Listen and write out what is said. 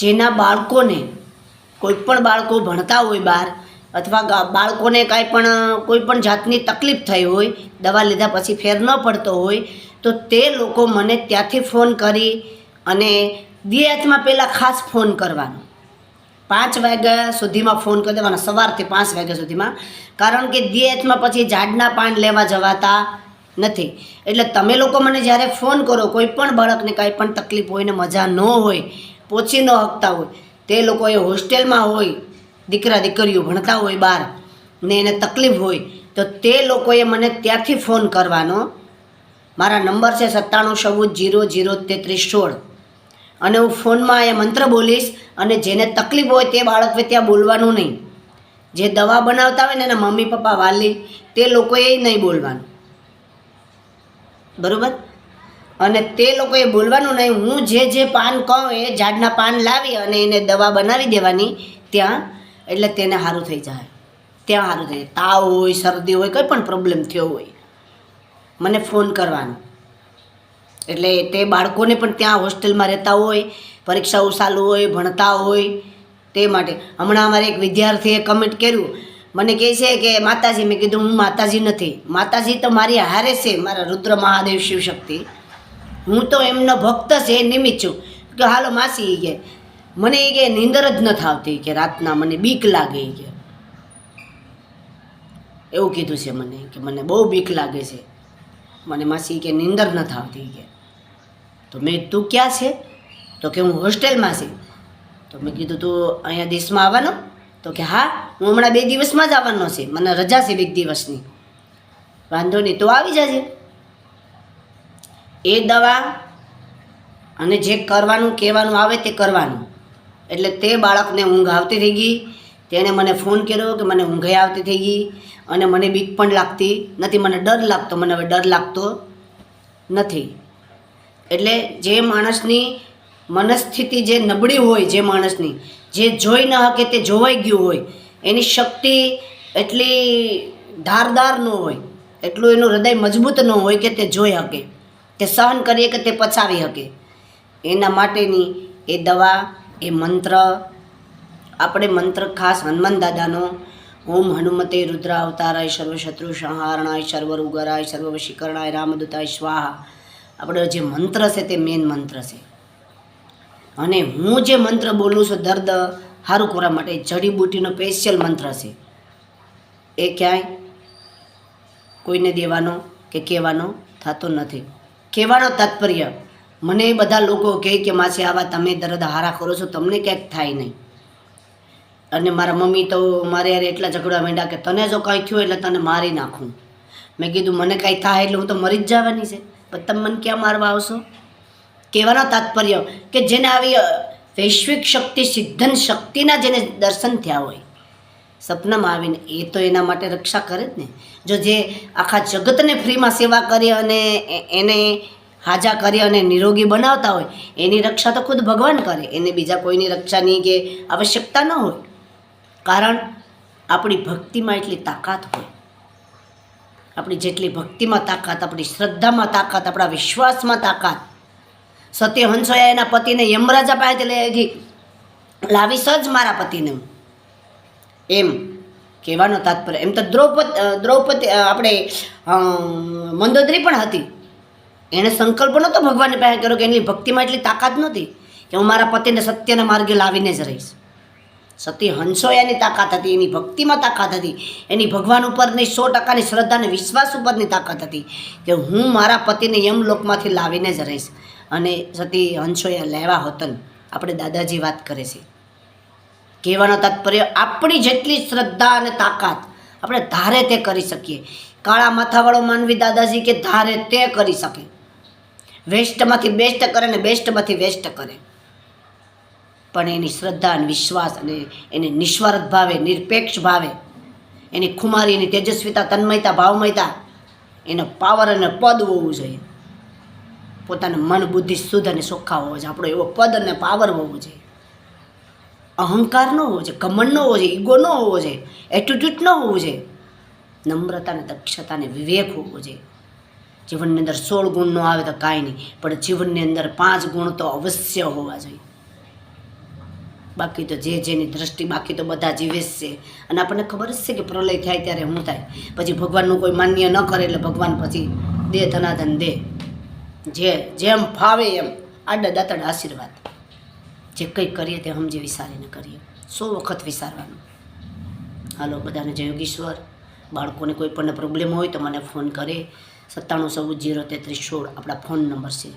જેના બાળકોને કોઈ પણ બાળકો ભણતા હોય બહાર અથવા બાળકોને કાંઈ પણ કોઈ પણ જાતની તકલીફ થઈ હોય, દવા લીધા પછી ફેર ન પડતો હોય, તો તે લોકો મને ત્યાંથી ફોન કરી અને દિયાતમાં પહેલાં ખાસ ફોન કરવાનો, 5 વાગ્યા સુધીમાં ફોન કરી દેવાનો, સવારથી 5 વાગ્યા સુધીમાં. કારણ કે દિયાતમાં પછી ઝાડના પાન લેવા જવાતા નથી. એટલે તમે લોકો મને જ્યારે ફોન કરો, કોઈ પણ બાળકને કાંઈ પણ તકલીફ હોય ને મજા ન હોય, પહોંચી ન શકતા હોય, તે લોકો એ હોસ્ટેલમાં હોય, દીકરા દીકરીઓ ભણતા હોય બહાર ને એને તકલીફ હોય, તો તે લોકોએ મને ત્યાંથી ફોન કરવાનો. મારા નંબર છે 9714003316 અને હું ફોનમાં એ મંત્ર બોલીશ અને જેને તકલીફ હોય તે બાળકને ત્યાં બોલવાનું નહીં. જે દવા બનાવતા હોય ને એના મમ્મી પપ્પા વાલી તે લોકોએ નહીં બોલવાનું, બરાબર? અને તે લોકોએ બોલવાનું નહીં. હું જે પાન કહું એ ઝાડના પાન લાવી અને એને દવા બનાવી દેવાની ત્યાં, એટલે તેને સારું થઈ જાય. ત્યાં સારું થઈ જાય. તાવ હોય, શરદી હોય, કંઈ પણ પ્રોબ્લેમ થયો હોય, મને ફોન કરવાનો. એટલે તે બાળકોને પણ ત્યાં હોસ્ટેલમાં રહેતા હોય, પરીક્ષાઓ ચાલુ હોય, ભણતા હોય, તે માટે. હમણાં અમારે એક વિદ્યાર્થીએ કમેન્ટ કર્યું, મને કહે છે કે માતાજી. મેં કીધું હું માતાજી નથી, માતાજી તો મારી હારે છે, મારા રુદ્ર મહાદેવ શિવશક્તિ. હું તો એમનો ભક્ત છે, નિમિત્ત છું. કે હાલો માસી કે મને એ કે નીંદર જ ન આવતી, કે રાતના મને બીક લાગે, કે એવું કીધું છે મને, કે મને બહુ બીક લાગે છે મને માસી, કે નીંદર ન આવતી. કે તો મેં તું ક્યાં છે? તો કે હું હોસ્ટેલમાં છે. તો મેં કીધું તું અહીંયા દેશમાં આવવાનો? તો કે હા, હું હમણાં 2 દિવસમાં જ આવવાનો છે, મને રજા છે 2 દિવસની. વાંધો નહીં, તો આવી જજે. એ દવા અને જે કરવાનું કહેવાનું આવે તે કરવાનું. એટલે તે બાળકને ઊંઘ આવતી થઈ ગઈ. તેણે મને ફોન કર્યો કે મને ઊંઘે આવતી થઈ ગઈ અને મને બીક પણ લાગતી નથી, મને ડર લાગતો, મને હવે ડર લાગતો નથી. એટલે જે માણસની મનસ્થિતિ જે નબળી હોય, જે માણસની જે જોઈ ન શકે તે જોવાઈ ગયું હોય, એની શક્તિ એટલી ધારદાર ન હોય, એટલું એનું હૃદય મજબૂત ન હોય કે તે જોઈ શકે, તે સહન કરીએ કે તે પચાવી શકે. એના માટેની એ દવા, એ મંત્ર, આપણે મંત્ર ખાસ હનુમાન દાદાનો, ઓમ હનુમતે રુદ્ર અવતારાય સર્વશત્રુ સંહારણાય સર્વરુગરાય સર્વવશીકરણાય રામદૂતાય સ્વાહા. આપણો જે મંત્ર છે તે મેન મંત્ર છે. અને હું જે મંત્ર બોલું છું દર્દ સારું કરવા માટે, જડીબુટીનો સ્પેશિયલ મંત્ર છે. એ ક્યાંય કોઈને દેવાનો કે કહેવાનો થતો નથી. કહેવાનો તાત્પર્ય, મને બધા લોકો કહે કે માસી આવા તમે દર્દ હારા કરો છો, તમને ક્યાંક થાય નહીં. અને મારા મમ્મી તો મારે યાર એટલા ઝઘડા માંડ્યા કે તને જો કાંઈ થયું એટલે તને મારી નાખું. મેં કીધું મને કાંઈ થાય એટલે હું તો મરી જ જવાની છે, પણ તમે મને ક્યાં મારવા આવશો? કહેવાનો તાત્પર્ય કે જેને આવી વૈશ્વિક શક્તિ, સિદ્ધન શક્તિના જેને દર્શન થયા હોય સપનામાં આવીને, એ તો એના માટે રક્ષા કરે જ ને. જો જે આખા જગતને ફ્રીમાં સેવા કરી અને એને હાજા કરી અને નિરોગી બનાવતા હોય, એની રક્ષા તો ખુદ ભગવાન કરે, એને બીજા કોઈની રક્ષાની કે આવશ્યકતા ન હોય. કારણ આપણી ભક્તિમાં એટલી તાકાત હોય, આપણી જેટલી ભક્તિમાં તાકાત, આપણી શ્રદ્ધામાં તાકાત, આપણા વિશ્વાસમાં તાકાત. સત્ય હંસોયા એના પતિને યમરાજા પાસે લઈ લાવીશ જ મારા પતિને, એમ કહેવાનો તાત્પર્ય. એમ તો દ્રૌપદી આપણે મંદોદરી પણ હતી, એણે સંકલ્પ નહોતો ભગવાનની પાસે કર્યો કે એની ભક્તિમાં એટલી તાકાત નહોતી કે હું મારા પતિને સત્યના માર્ગે લાવીને જ રહીશ. સતી હંસોયાની તાકાત હતી, એની ભક્તિમાં તાકાત હતી, એની ભગવાન ઉપરની 100%ની શ્રદ્ધા અને વિશ્વાસ ઉપરની તાકાત હતી કે હું મારા પતિને યમલોકમાંથી લાવીને જ રહીશ. અને સતી હંસોયા લેવા હોતન. આપણે દાદાજી વાત કરે છે. કહેવાનો તાત્પર્ય, આપણી જેટલી શ્રદ્ધા અને તાકાત આપણે ધારે તે કરી શકીએ. કાળા માથાવાળો માનવી દાદાજી કે ધારે તે કરી શકે, વેસ્ટમાંથી બેસ્ટ કરે ને બેસ્ટમાંથી વેસ્ટ કરે. પણ એની શ્રદ્ધા અને વિશ્વાસ અને એને નિસ્વાર્થ ભાવે, નિરપેક્ષ ભાવે, એની ખુમારી, એની તેજસ્વીતા, તન્મયતા, ભાવમયતા, એનો પાવર અને પદ હોવું જોઈએ. પોતાનું મન બુદ્ધિ શુદ્ધ અને ચોખ્ખા હોવો જોઈએ. આપણો એવો પદ અને પાવર હોવો જોઈએ. અહંકાર ન હોવો જોઈએ, કમંડ ન હોવો જોઈએ, ઈગો ન હોવો જોઈએ, એટીટ્યુડ ન હોવું જોઈએ. નમ્રતા અને દક્ષતા અને વિવેક હોવો જોઈએ. જીવનની અંદર 16 ગુણ ન આવે તો કાંઈ નહીં, પણ જીવનની અંદર 5 ગુણ તો અવશ્ય હોવા જોઈએ. બાકી તો જે જેની દ્રષ્ટિ, બાકી તો બધા જીવે જ છે. અને આપણને ખબર જ છે કે પ્રલય થાય ત્યારે શું થાય. પછી ભગવાનનું કોઈ માન્ય ન કરે એટલે ભગવાન પછી દે ધનાધન દે, જેમ ફાવે એમ આડા દાતડ આશીર્વાદ. જે કંઈ કરીએ તે સમજી વિચારીને કરીએ, 100 વખત વિચારવાનું. હાલો, બધાને જય યોગીશ્વર. બાળકોને કોઈ પણ પ્રોબ્લેમ હોય તો મને ફોન કરે. 97 0 33 16 આપણા ફોન નંબર છે.